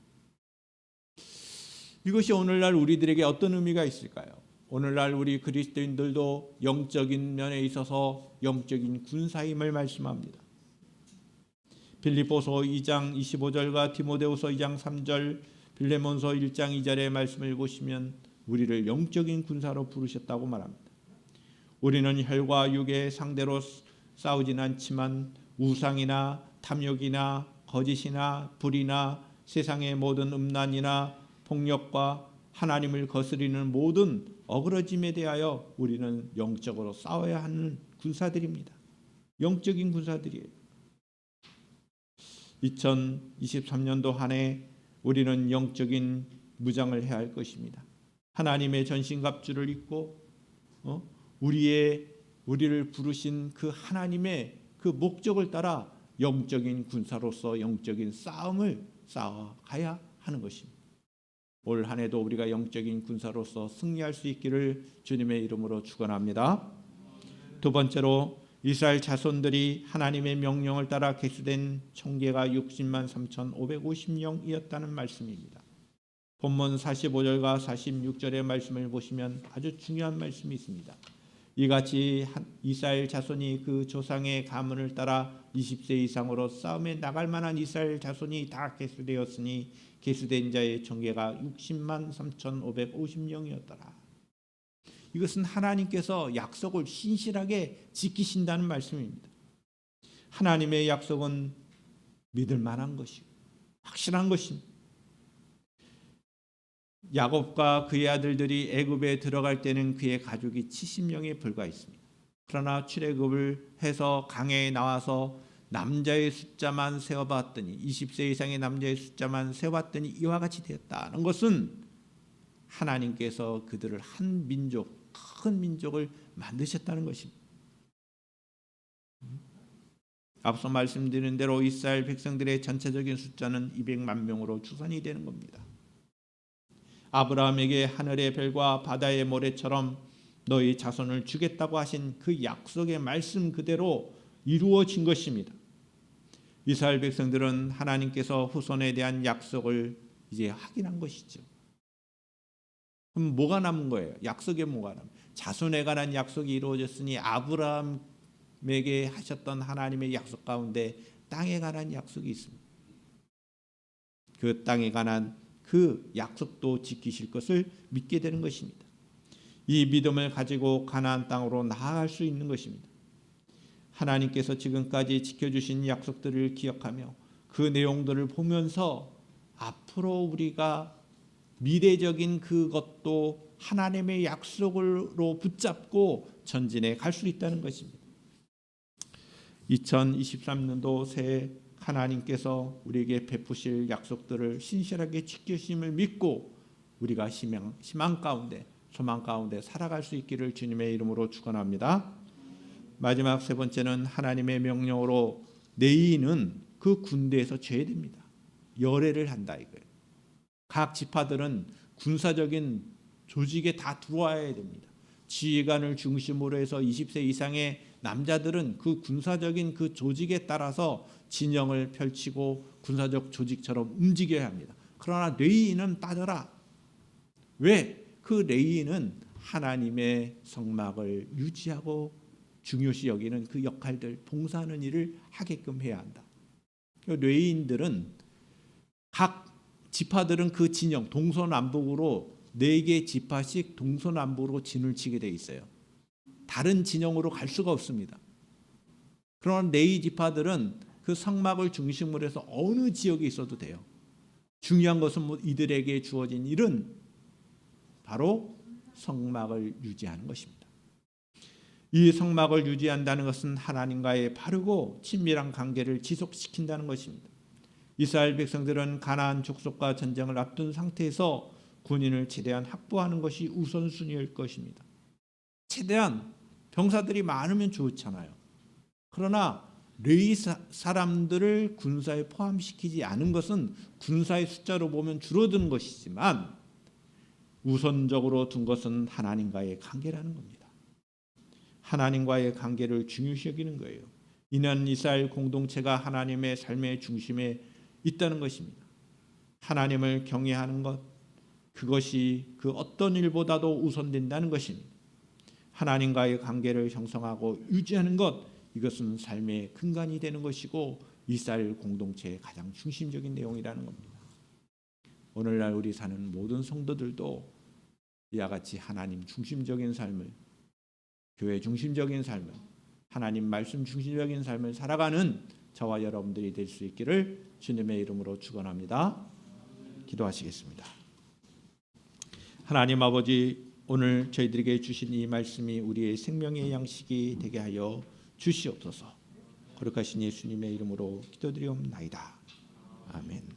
이것이 오늘날 우리들에게 어떤 의미가 있을까요? 오늘날 우리 그리스도인들도 영적인 면에 있어서 영적인 군사임을 말씀합니다. 빌립보서 2장 25절과 디모데후서 2장 3절, 빌레몬서 1장 2절의 말씀을 보시면 우리를 영적인 군사로 부르셨다고 말합니다. 우리는 혈과 육의 상대로 싸우진 않지만 우상이나 탐욕이나 거짓이나 불이나 세상의 모든 음란이나 폭력과 하나님을 거스리는 모든 어그러짐에 대하여 우리는 영적으로 싸워야 하는 군사들입니다. 영적인 군사들이에요. 2023년도 한 해 우리는 영적인 무장을 해야 할 것입니다. 하나님의 전신갑주를 입고 우리를 부르신 그 하나님의 그 목적을 따라 영적인 군사로서 영적인 싸움을 싸워가야 하는 것입니다. 올 한 해도 우리가 영적인 군사로서 승리할 수 있기를 주님의 이름으로 축원합니다. 두 번째로 이스라엘 자손들이 하나님의 명령을 따라 계수된 총계가 60만 3,550명이었다는 말씀입니다. 본문 45절과 46절의 말씀을 보시면 아주 중요한 말씀이 있습니다. 이같이 이스라엘 자손이 그 조상의 가문을 따라 20세 이상으로 싸움에 나갈 만한 이스라엘 자손이 다 계수되었으니 계수된 자의 총계가 60만 3,550명이었더라. 이것은 하나님께서 약속을 신실하게 지키신다는 말씀입니다. 하나님의 약속은 믿을 만한 것이고 확실한 것입니다. 야곱과 그의 아들들이 애굽에 들어갈 때는 그의 가족이 70명에 불과했습니다. 그러나 출애굽을 해서 강해에 나와서 남자의 숫자만 세어봤더니 20세 이상의 남자의 숫자만 세어봤더니 이와 같이 되었다는 것은 하나님께서 그들을 한 민족, 큰 민족을 만드셨다는 것입니다. 앞서 말씀드린 대로 이스라엘 백성들의 전체적인 숫자는 200만 명으로 추산이 되는 겁니다. 아브라함에게 하늘의 별과 바다의 모래처럼 너희 자손을 주겠다고 하신 그 약속의 말씀 그대로 이루어진 것입니다. 이스라엘 백성들은 하나님께서 후손에 대한 약속을 이제 확인한 것이죠. 그럼 뭐가 남은 거예요? 약속에 뭐가 남은? 자손에 관한 약속이 이루어졌으니 아브라함에게 하셨던 하나님의 약속 가운데 땅에 관한 약속이 있습니다. 그 땅에 관한 그 약속도 지키실 것을 믿게 되는 것입니다. 이 믿음을 가지고 가나안 땅으로 나아갈 수 있는 것입니다. 하나님께서 지금까지 지켜주신 약속들을 기억하며 그 내용들을 보면서 앞으로 우리가 미래적인 그것도 하나님의 약속으로 붙잡고 전진해 갈 수 있다는 것입니다. 2023년도 새해 하나님께서 우리에게 베푸실 약속들을 신실하게 지키심을 믿고 우리가 희망 가운데 소망 가운데 살아갈 수 있기를 주님의 이름으로 축원합니다. 마지막 세 번째는 하나님의 명령으로 레위인은 그 군대에서 제외됩니다. 열애를 한다 이거예요. 각 지파들은 군사적인 조직에 다 들어와야 됩니다. 지휘관을 중심으로 해서 20세 이상의 남자들은 그 군사적인 그 조직에 따라서 진영을 펼치고 군사적 조직처럼 움직여야 합니다. 그러나 레위인은 빠져라. 왜? 그 레위인은 하나님의 성막을 유지하고 중요시 여기는 그 역할들, 봉사하는 일을 하게끔 해야 한다. 레위인들은 각 지파들은 그 진영 동서남북으로 4개 지파씩 동서남북으로 진을 치게 돼 있어요. 다른 진영으로 갈 수가 없습니다. 그러나 레위 지파들은 그 성막을 중심으로 해서 어느 지역에 있어도 돼요. 중요한 것은 이들에게 주어진 일은 바로 성막을 유지하는 것입니다. 이 성막을 유지한다는 것은 하나님과의 바르고 친밀한 관계를 지속시킨다는 것입니다. 이스라엘 백성들은 가나안 족속과 전쟁을 앞둔 상태에서 군인을 최대한 확보하는 것이 우선순위일 것입니다. 최대한 병사들이 많으면 좋잖아요. 그러나 레위 사람들을 군사에 포함시키지 않은 것은 군사의 숫자로 보면 줄어드는 것이지만 우선적으로 둔 것은 하나님과의 관계라는 겁니다. 하나님과의 관계를 중요시 여기는 거예요. 이는 이스라엘 공동체가 하나님의 삶의 중심에 있다는 것입니다. 하나님을 경외하는 것, 그것이 그 어떤 일보다도 우선된다는 것입니다. 하나님과의 관계를 형성하고 유지하는 것, 이것은 삶의 근간이 되는 것이고 이스라엘 공동체의 가장 중심적인 내용이라는 겁니다. 오늘날 우리 사는 모든 성도들도 이와 같이 하나님 중심적인 삶을, 교회 중심적인 삶을, 하나님 말씀 중심적인 삶을 살아가는 저와 여러분들이 될 수 있기를 주님의 이름으로 축원합니다. 기도하시겠습니다. 하나님 아버지, 오늘 저희들에게 주신 이 말씀이 우리의 생명의 양식이 되게 하여 주시옵소서. 거룩하신 예수님의 이름으로 기도드리옵나이다. 아멘.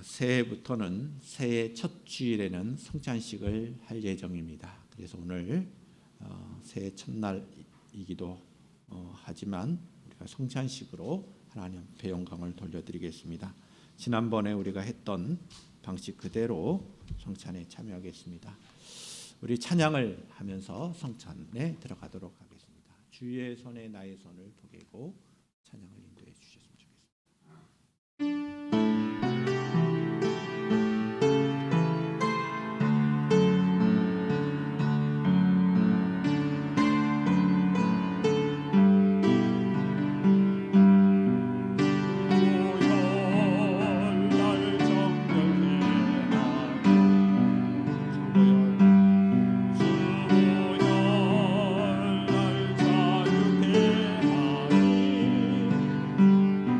새해부터는 새해 첫 주일에는 성찬식을 할 예정입니다. 그래서 오늘 새해 첫날이기도 하지만 우리가 성찬식으로 하나님 앞에 영광을 돌려드리겠습니다. 지난번에 우리가 했던 방식 그대로 성찬에 참여하겠습니다. 우리 찬양을 하면서 성찬에 들어가도록 하겠습니다. 주의 손에 나의 손을 포개고 찬양을 인도해 주셨으면 좋겠습니다. 주보혈 날 자유케 하니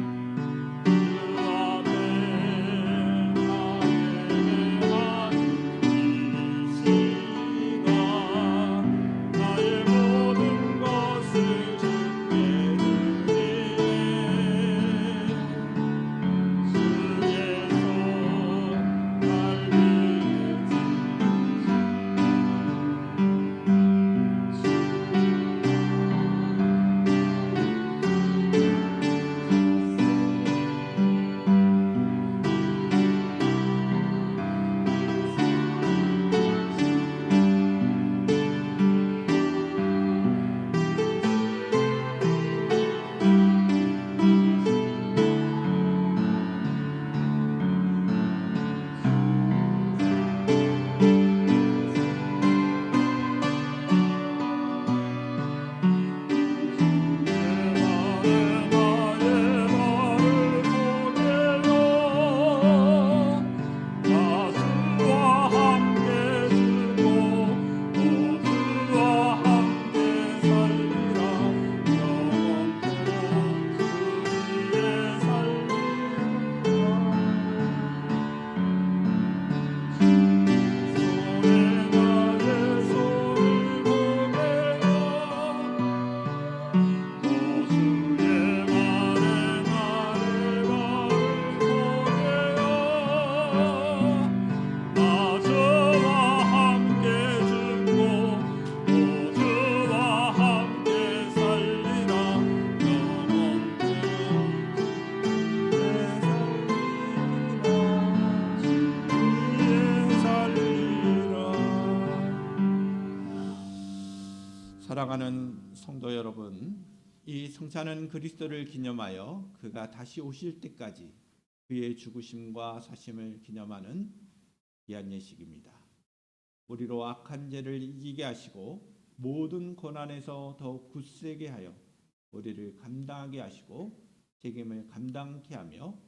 성도 여러분, 이 성찬은 그리스도를 기념하여 그가 다시 오실 때까지 그의 죽으심과 사심을 기념하는 귀한 예식입니다. 우리로 악한 죄를 이기게 하시고 모든 고난에서 더욱 굳세게 하여 우리를 감당하게 하시고 책임을 감당케 하며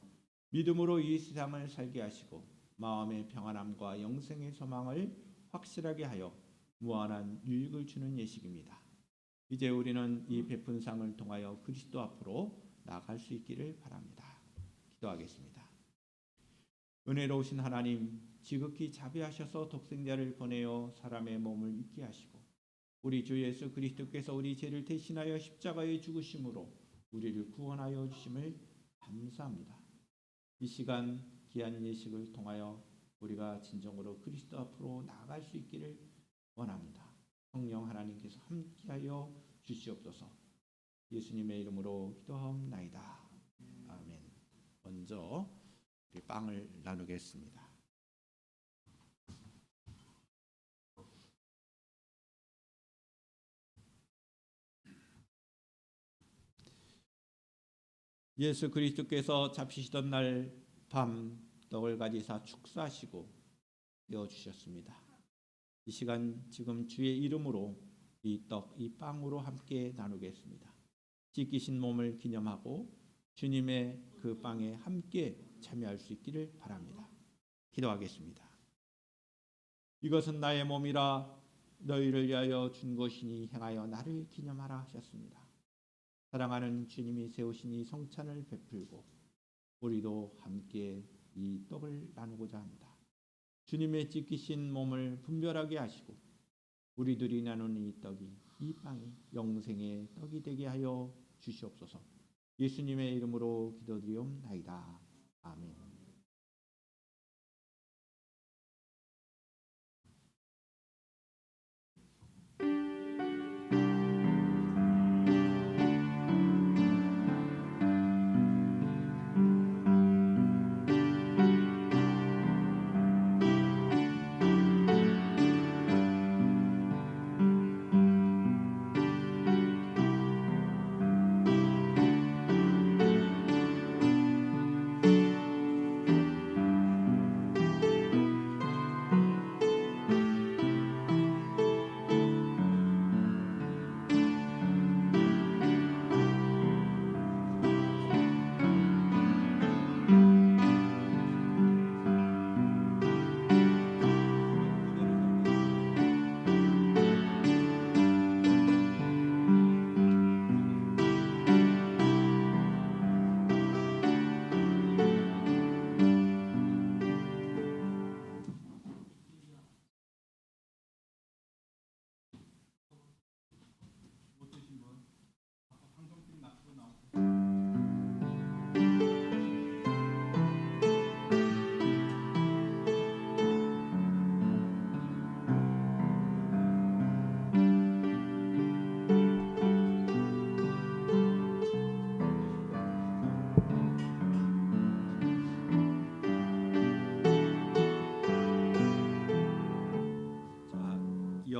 믿음으로 이 세상을 살게 하시고 마음의 평안함과 영생의 소망을 확실하게 하여 무한한 유익을 주는 예식입니다. 이제 우리는 이 베푼 상을 통하여 그리스도 앞으로 나아갈 수 있기를 바랍니다. 기도하겠습니다. 은혜로우신 하나님, 지극히 자비하셔서 독생자를 보내어 사람의 몸을 입게 하시고 우리 주 예수 그리스도께서 우리 죄를 대신하여 십자가에 죽으심으로 우리를 구원하여 주심을 감사합니다. 이 시간 귀한 예식을 통하여 우리가 진정으로 그리스도 앞으로 나아갈 수 있기를 원합니다. 성령 하나님께서 함께하여 주시옵소서. 예수님의 이름으로 기도하옵나이다. 아멘. 먼저 우리 빵을 나누겠습니다. 예수 그리스도께서 잡히시던 날 밤 떡을 가지사 축사하시고 떼어 주셨습니다. 이 시간 지금 주의 이름으로 이 떡, 이 빵으로 함께 나누겠습니다. 찢기신 몸을 기념하고 주님의 그 빵에 함께 참여할 수 있기를 바랍니다. 기도하겠습니다. 이것은 나의 몸이라 너희를 위하여 준 것이니 행하여 나를 기념하라 하셨습니다. 사랑하는 주님이 세우신 이 성찬을 베풀고 우리도 함께 이 떡을 나누고자 합니다. 주님의 찢기신 몸을 분별하게 하시고 우리들이 나누는 이 떡이, 이 빵이 영생의 떡이 되게 하여 주시옵소서. 예수님의 이름으로 기도드리옵나이다. 아멘.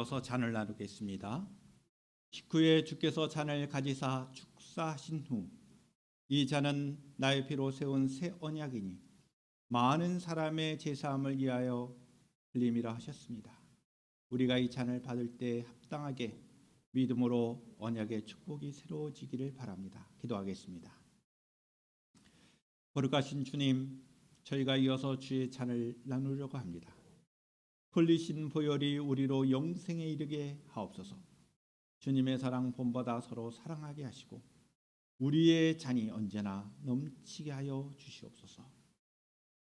이어서 잔을 나누겠습니다. 식후에 주께서 잔을 가지사 축사하신 후 이 잔은 나의 피로 세운 새 언약이니 많은 사람의 제사함을 위하여 흘림이라 하셨습니다. 우리가 이 잔을 받을 때 합당하게 믿음으로 언약의 축복이 새로워지기를 바랍니다. 기도하겠습니다. 거룩하신 주님, 저희가 이어서 주의 잔을 나누려고 합니다. 흘리신 보혈이 우리로 영생에 이르게 하옵소서. 주님의 사랑 본받아 서로 사랑하게 하시고 우리의 잔이 언제나 넘치게 하여 주시옵소서.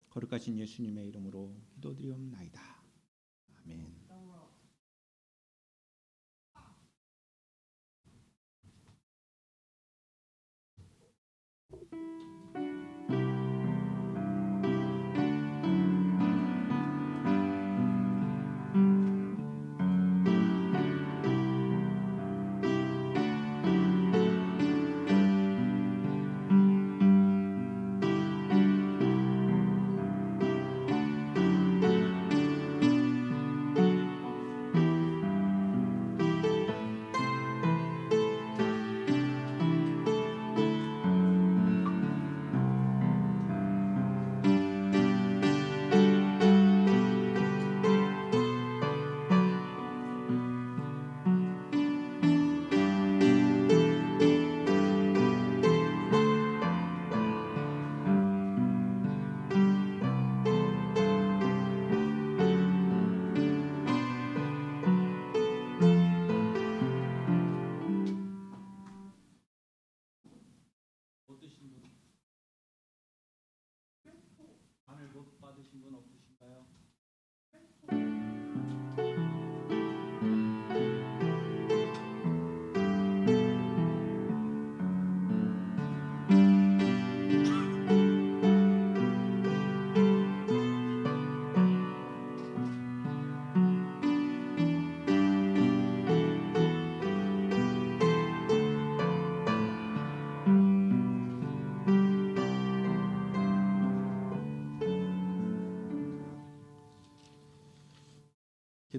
거룩하신 예수님의 이름으로 기도드리옵나이다. 아멘. 오신 분 없으신가요?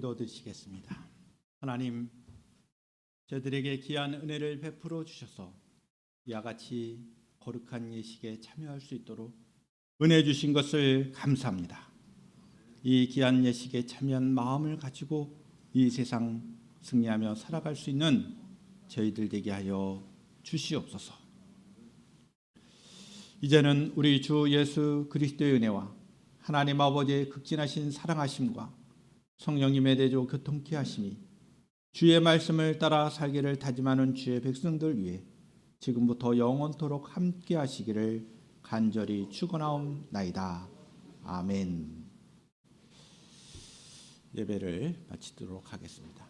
기도드리시겠습니다. 하나님, 저들에게 귀한 은혜를 베풀어 주셔서 이와 같이 거룩한 예식에 참여할 수 있도록 은혜 주신 것을 감사합니다. 이 귀한 예식에 참여한 마음을 가지고 이 세상 승리하며 살아갈 수 있는 저희들 되게 하여 주시옵소서. 이제는 우리 주 예수 그리스도의 은혜와 하나님 아버지의 극진하신 사랑하심과 성령님의 대조 교통케 하심이 주의 말씀을 따라 살기를 다짐하는 주의 백성들 위해 지금부터 영원토록 함께 하시기를 간절히 축원하옵나이다. 아멘. 예배를 마치도록 하겠습니다.